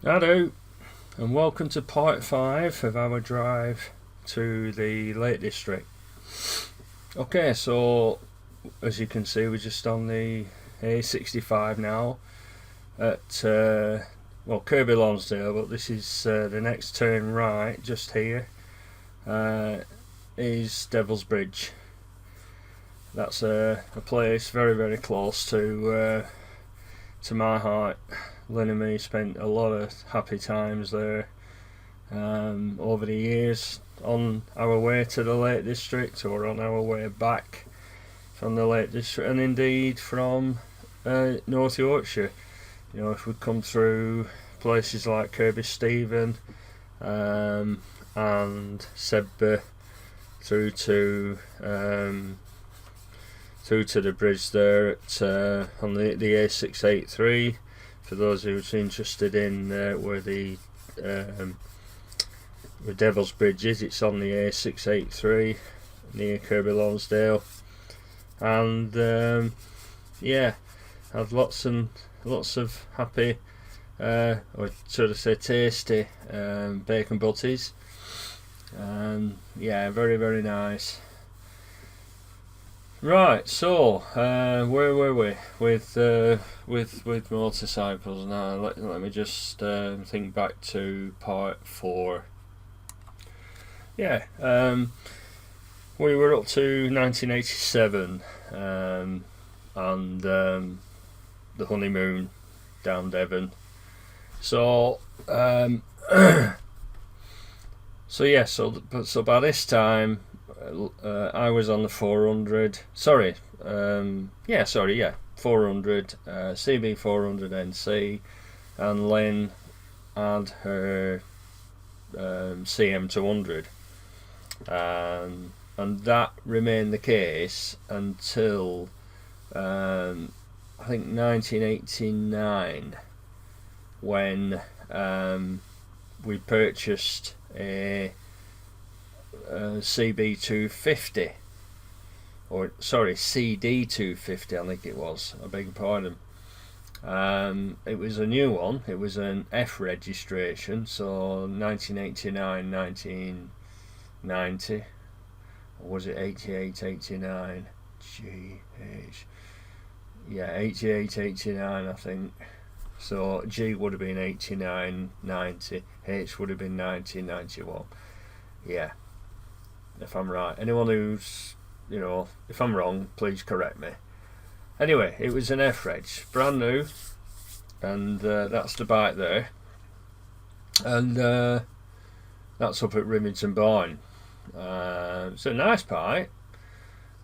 Hello, and welcome to part 5 of our drive to the Lake District. Okay, so as you can see, we're just on the A65 now at Kirby Lonsdale, but this is the next turn right just here is Devil's Bridge. That's a place very, very close to my heart. Lynn and me spent a lot of happy times there over the years on our way to the Lake District or on our way back from the Lake District, and indeed from North Yorkshire. You know, if we come through places like Kirby Stephen and Sedbergh through to the bridge there at on the A683. For those who's interested in where the Devil's Bridge is, it's on the A683 near Kirby Lonsdale, and yeah, had lots of happy, or should I say tasty, bacon butties, and yeah, very, very nice. Right, so where were we with motorcycles now? Let me just think back to part 4. Yeah, we were up to 1987 and the honeymoon down Devon. So so by this time I was on the 400. 400 CB 400 NC, and Lynn had her CM 200, and that remained the case until I think 1989, when we purchased a CB250, or sorry, CD250, I think it was. I beg your pardon. It was a new one. It was an F registration, so 1989, 1990, or was it 88, 89? GH. Yeah, 88, 89, I think. So G would have been 89, 90. H would have been 1991. Yeah, if I'm right. Anyone who's, if I'm wrong, please correct me. Anyway, it was an F-Reg, brand new, and that's the bike there. And that's up at Rimington Boyne. It's a nice bike.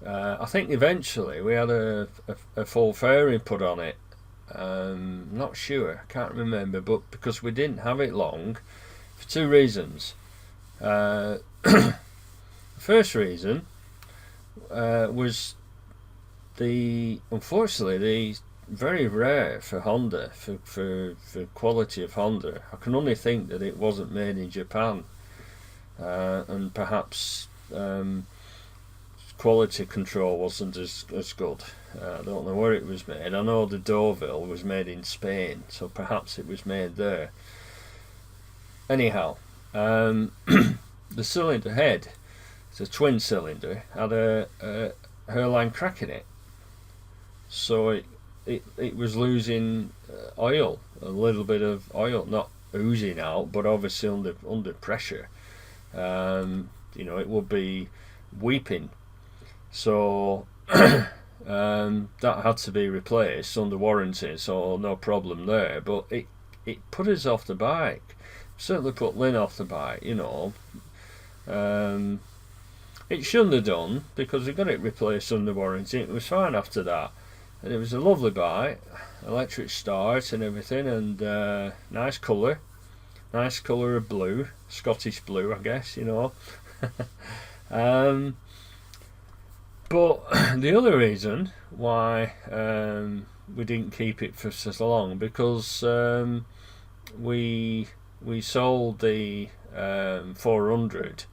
I think eventually we had a full fairing put on it. Not sure, can't remember, but because we didn't have it long, for 2 reasons. First reason was unfortunately the very rare for Honda, for quality of Honda. I can only think that it wasn't made in Japan, and perhaps quality control wasn't as good. I don't know where it was made. I know the Deauville was made in Spain, so perhaps it was made there. Anyhow, the cylinder head, it's a twin cylinder, had a hairline crack in it, so it was losing oil, a little bit of oil, not oozing out, but obviously under pressure. It would be weeping. So that had to be replaced under warranty, so no problem there. But it put us off the bike. Certainly put Lynn off the bike, It shouldn't have done, because we got it replaced under warranty. It was fine after that, and it was a lovely bike, electric start and everything, and nice colour of blue, Scottish blue, I guess, But the other reason why we didn't keep it for so long, because we sold the 400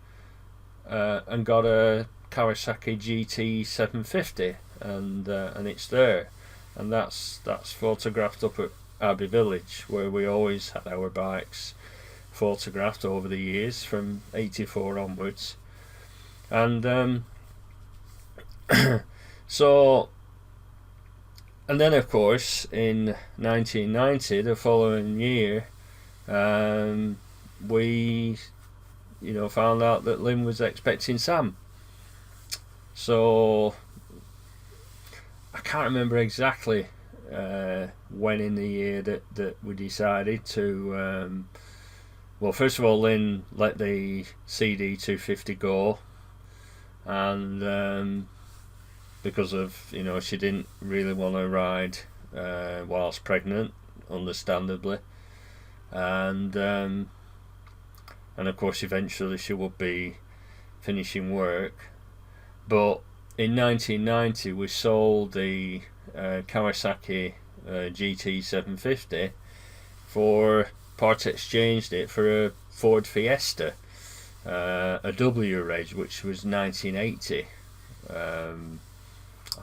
and got a Kawasaki GT 750, and it's there, and that's photographed up Abbey Village, where we always had our bikes photographed over the years from '84 onwards. And so, and then of course in 1990, the following year, we found out that Lynn was expecting Sam. So I can't remember exactly when in the year that we decided to. Well, first of all, Lynn let the CD250 go, and because of she didn't really want to ride whilst pregnant, understandably, and of course eventually she would be finishing work. But in 1990 we sold the Kawasaki GT750 for part exchanged it for a Ford Fiesta, a W reg, which was 1980. I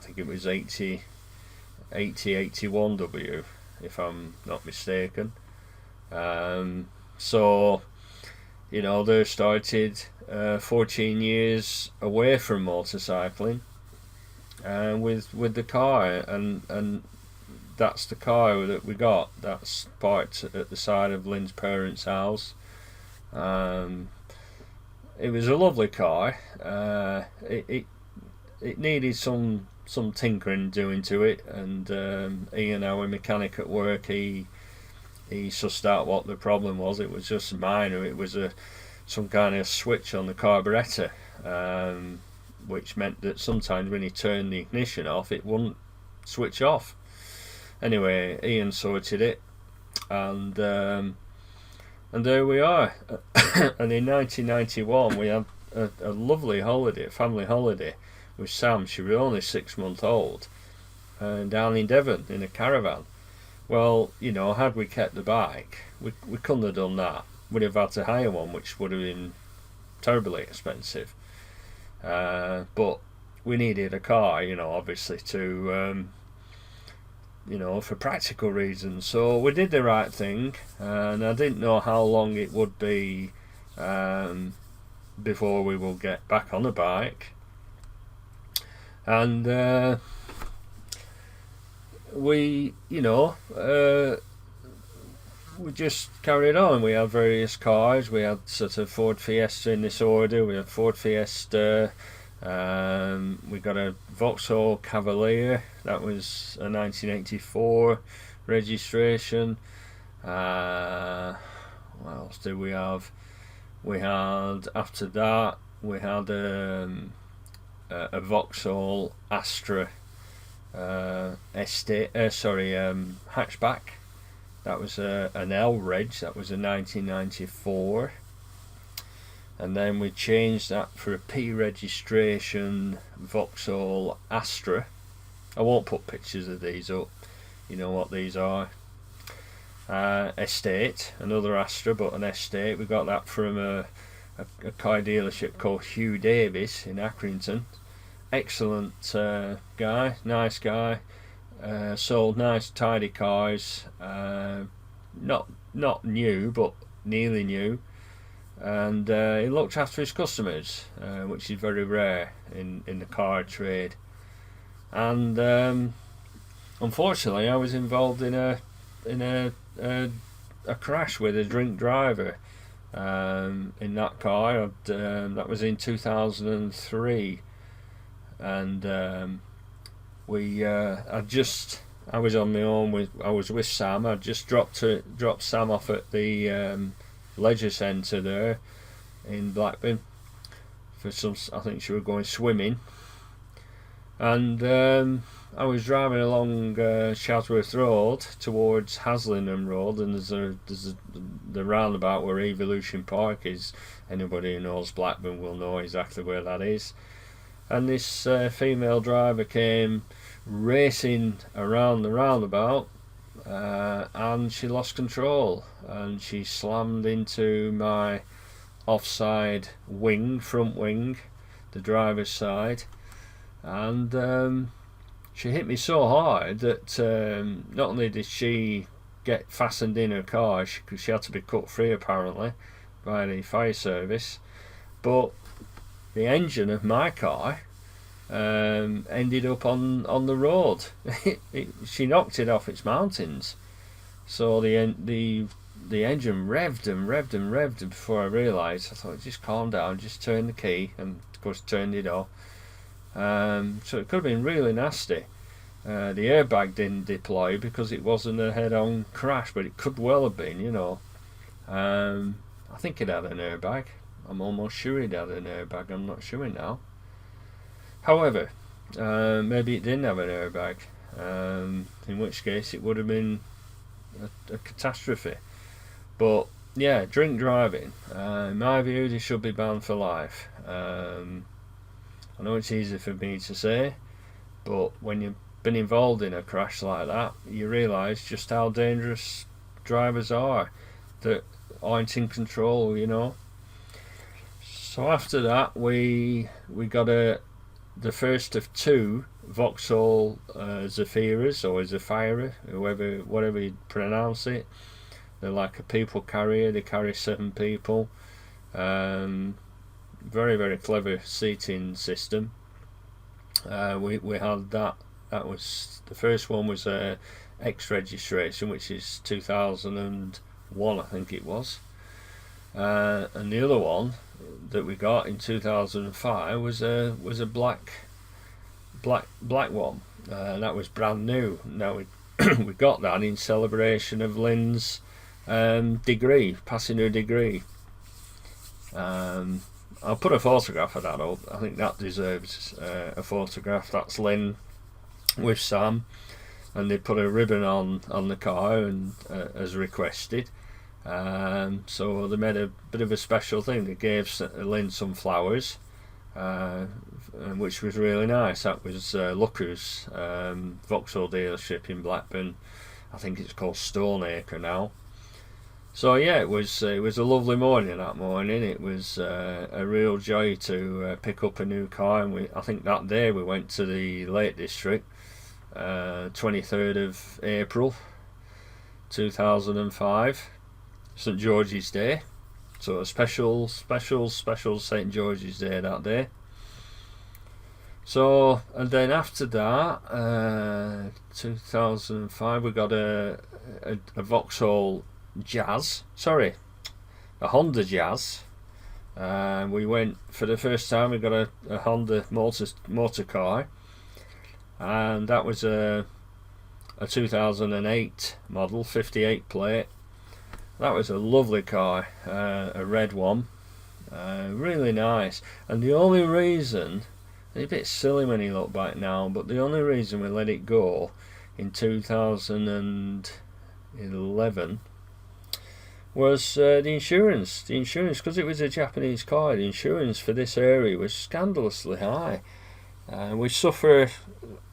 think it was 81 W, if I'm not mistaken. So they started 14 years away from motorcycling, with the car, and that's the car that we got. That's parked at the side of Lynn's parents' house. It was a lovely car. It needed some tinkering doing to it, and Ian, our mechanic at work, he sussed out what the problem was. It was just minor. It was some kind of switch on the carburettor, which meant that sometimes when you turned the ignition off, it wouldn't switch off. Anyway, Ian sorted it, and there we are. And in 1991 we had a lovely holiday, a family holiday, with Sam. She was only 6 months old, down in Devon in a caravan. Well, had we kept the bike, we couldn't have done that. We'd have had to hire one, which would have been terribly expensive. But we needed a car, obviously, to for practical reasons. So we did the right thing, and I didn't know how long it would be before we will get back on a bike. And we just carried on. We had various cars. We had sort of Ford Fiesta in this order. We had Ford Fiesta. We got a Vauxhall Cavalier. That was a 1984 registration. What else did we have? We had, after that, we had a Vauxhall Astra hatchback. That was an L reg. That was a 1994. And then we changed that for a P registration Vauxhall Astra. I won't put pictures of these up. You know what these are. Estate, another Astra, but an Estate. We got that from a car dealership called Hugh Davis in Accrington. Excellent guy, nice guy. Sold nice, tidy cars. Not new, but nearly new. And he looked after his customers, which is very rare in the car trade. And unfortunately, I was involved in a crash with a drink driver in that car. That was in 2003, and I was on my own. I was with Sam. I just dropped Sam off at the leisure centre there in Blackburn for some. I think she was going swimming, and I was driving along Chatsworth Road towards Haslingham Road, and there's the roundabout where Evolution Park is. Anybody who knows Blackburn will know exactly where that is. And this female driver came racing around the roundabout, and she lost control, and she slammed into my offside front wing, the driver's side, and she hit me so hard that not only did she get fastened in her car. She had to be cut free apparently by the fire service. But the engine of my car ended up on the road. She knocked it off its mountains. So the engine revved and revved and revved, and before I realised, I thought, just calm down, just turn the key, and of course turned it off. So it could have been really nasty. The airbag didn't deploy because it wasn't a head-on crash, but it could well have been, you know. I think it had an airbag. I'm almost sure it had an airbag. I'm not sure now. However, maybe it didn't have an airbag, in which case it would have been a catastrophe. But yeah, drink driving, in my view, they should be banned for life. I know it's easy for me to say, but when you've been involved in a crash like that, you realise just how dangerous drivers are that aren't in control, you know. So after that, we got the first of two Vauxhall Zaphiras, or Zafira, whatever you pronounce it. They're like a people carrier. They carry 7 people. Very, very clever seating system. We had that. That was the first one was X registration, which is 2001, I think it was. And the other one that we got in 2005 was a black one. That was brand new. Now we got that in celebration of Lynn's degree, passing her degree. I'll put a photograph of that up. I think that deserves a photograph. That's Lynn with Sam, and they put a ribbon on the car and as requested. So they made a bit of a special thing. They gave Lynn some flowers, which was really nice. That was Lucker's Vauxhall dealership in Blackburn. I think it's called Stoneacre now. So yeah, it was a lovely morning that morning. It was a real joy to pick up a new car, and I think that day we went to the Lake District, 23rd of April 2005. St George's Day, so a special St George's Day that day. So, and then after that, 2005, we got a Vauxhall Jazz, a Honda Jazz. We went for the first time. We got a Honda motor car, and that was a 2008 model, 58 plate. That was a lovely car, a red one, really nice. And the only reason, it's a bit silly when you look back now, but the only reason we let it go in 2011 was the insurance. The insurance, because it was a Japanese car, the insurance for this area was scandalously high. We suffer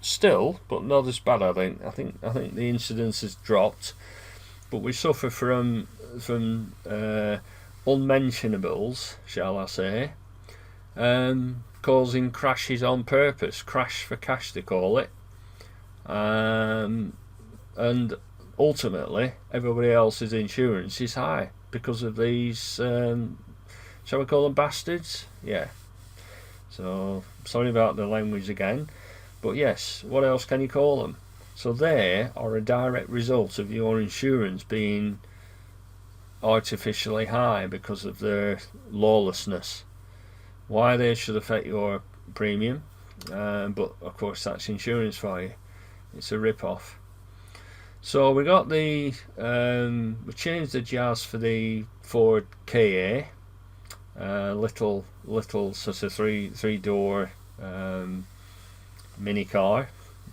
still, but not as bad. I think the incidence has dropped, but we suffer from unmentionables, shall I say, causing crashes on purpose. Crash for cash, they call it. And ultimately, everybody else's insurance is high because of these, shall we call them bastards? Yeah. So, sorry about the language again. But yes, what else can you call them? So they are a direct result of your insurance being artificially high because of their lawlessness. Why they should affect your premium, but of course that's insurance for you. It's a rip-off. So we got we changed the Jazz for the Ford Ka, little sort of three door mini car,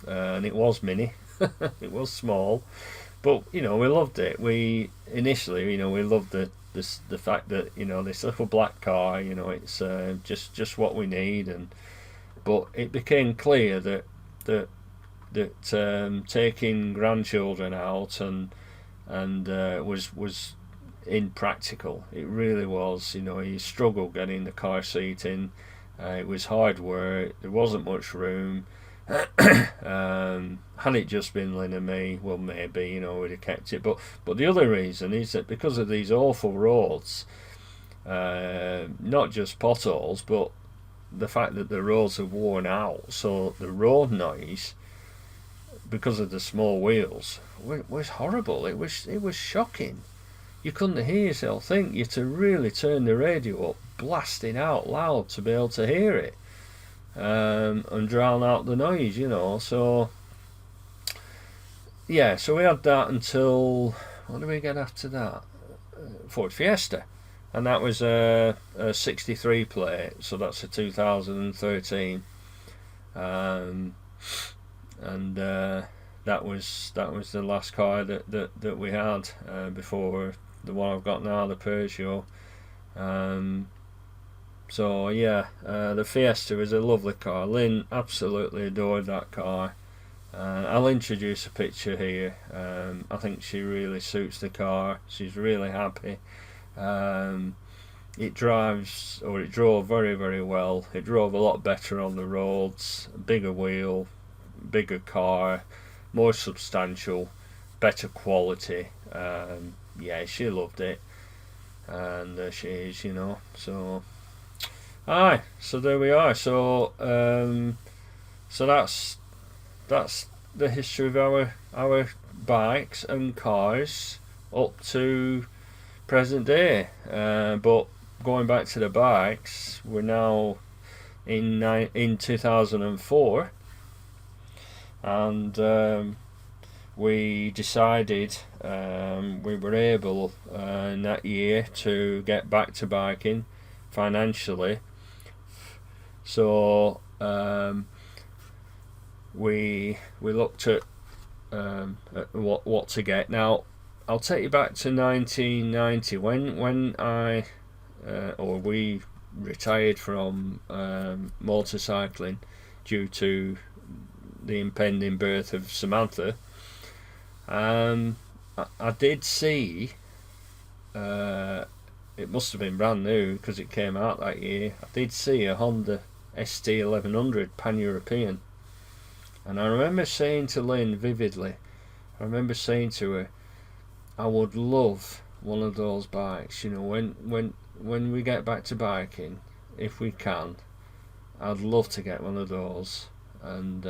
and it was mini. It was small, but we loved it. We initially, we loved the fact that this little black car, it's just what we need. But it became clear that taking grandchildren out and was impractical. It really was. You struggled getting the car seat in. It was hard work. There wasn't much room. Had it just been Lynn and me, well, maybe, we'd have kept it. But the other reason is that because of these awful roads, not just potholes, but the fact that the roads are worn out, so the road noise, because of the small wheels, was horrible. It was shocking. You couldn't hear yourself think. You had to really turn the radio up, blasting out loud to be able to hear it, and drown out the noise, So, yeah, so we had that until, what did we get after that? Ford Fiesta. And that was a 63 plate, so that's a 2013. And that was the last car that we had before the one I've got now, the Peugeot. So yeah, the Fiesta is a lovely car. Lynn absolutely adored that car. I'll introduce a picture here. I think she really suits the car. She's really happy. It drove very, very well. It drove a lot better on the roads. Bigger wheel, bigger car, more substantial, better quality. Yeah, she loved it, and she is, So, aye. So there we are. So, so that's the history of our bikes and cars up to present day. But going back to the bikes, we're now in 2004, and we decided we were able in that year to get back to biking financially. So we looked at what to get. Now I'll take you back to 1990 when we retired from motorcycling due to the impending birth of Samantha. I did see, it must have been brand new because it came out that year. I did see a Honda ST 1100 Pan-European, and I remember saying to Lynn vividly, I remember saying to her, I would love one of those bikes. When we get back to biking, if we can, I'd love to get one of those. And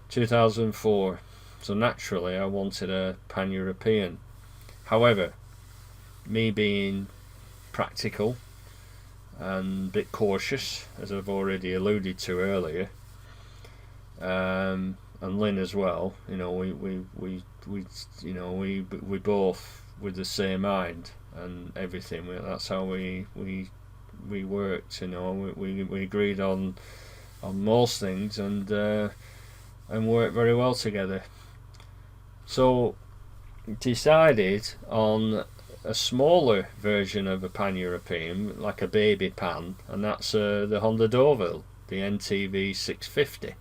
2004. So naturally, I wanted a Pan-European. However, me being practical and a bit cautious, as I've already alluded to earlier, and Lynn as well, we both with the same mind and everything. That's how we worked. We agreed on most things and worked very well together. So decided on a smaller version of a Pan-European, like a baby Pan, and that's the Honda Deauville, the NTV 650.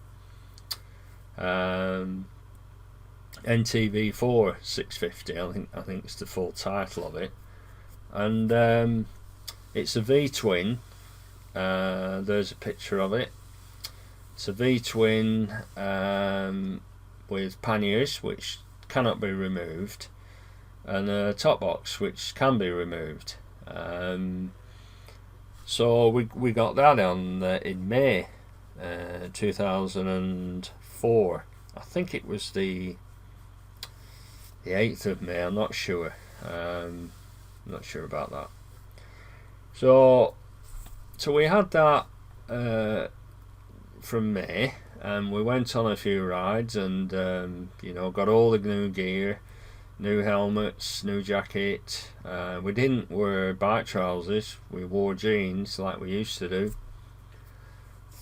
NTV4 650, I think it's the full title of it, and it's a V-twin. There's a picture of it. It's a V-twin with panniers which cannot be removed, and a top box which can be removed. So we got that on in May 2004. I think it was the 8th of May. I'm not sure. Not sure about that. So we had that from May, and we went on a few rides, and got all the new gear, new helmets, new jacket. We didn't wear bike trousers. We wore jeans like we used to do,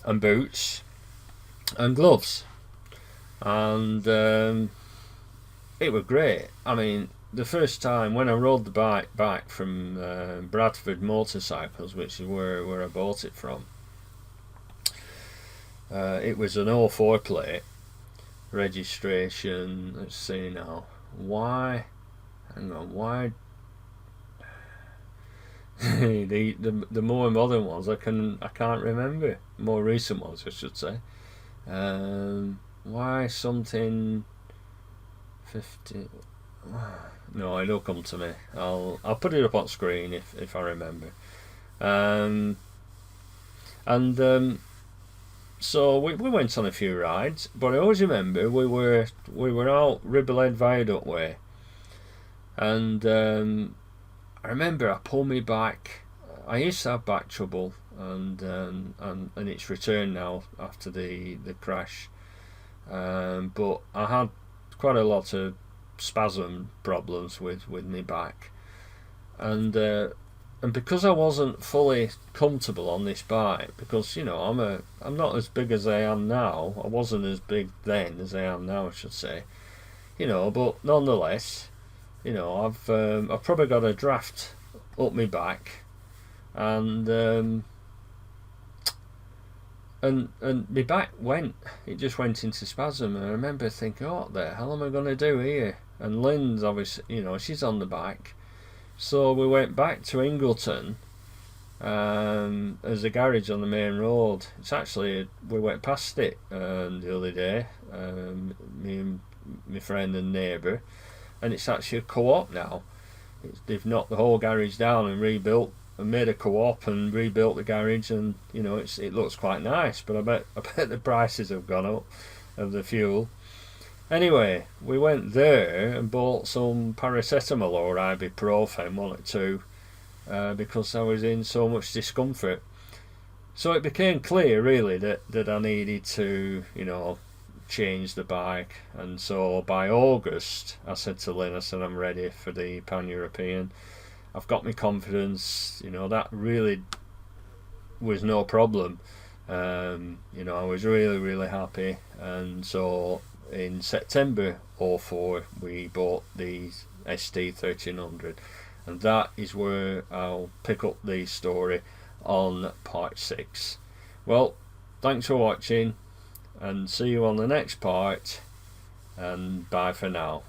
and boots and gloves, and it was great. I mean, the first time when I rode the bike back from Bradford Motorcycles, which is where I bought it from, it was an 04 plate registration. Let's see now. Why? Hang on. Why? the more modern ones I can't remember. More recent ones, I should say. Why something 50? No, it'll come to me. I'll put it up on screen if I remember. So we went on a few rides, but I always remember we were out Ribblehead Viaduct way, and I remember I pulled me back. I used to have back trouble, and it's returned now after the crash. But I had quite a lot of spasm problems with my back, and because I wasn't fully comfortable on this bike, because I'm not as big as I am now. I wasn't as big then as I am now, I should say. But nonetheless, I've probably got a draft up my back, and my back it just went into spasm. And I remember thinking, oh, what the hell am I going to do here? And Lynn's obviously, she's on the back. So we went back to Ingleton. There's a garage on the main road. It's actually, we went past it the other day, me and my friend and neighbour, and it's actually a co-op now. They've knocked the whole garage down and rebuilt, and made a co-op and rebuilt the garage, and it looks quite nice. But I bet the prices have gone up of the fuel. Anyway, we went there and bought some paracetamol or ibuprofen, one or two, because I was in so much discomfort. So it became clear, really, that I needed to, change the bike. And so by August, I said to Lynn, I'm ready for the Pan-European. I've got my confidence, that really was no problem. I was really, really happy. And so in September 2004, we bought the ST1300, and that is where I'll pick up the story on part 6. Well, thanks for watching, and see you on the next part, and bye for now.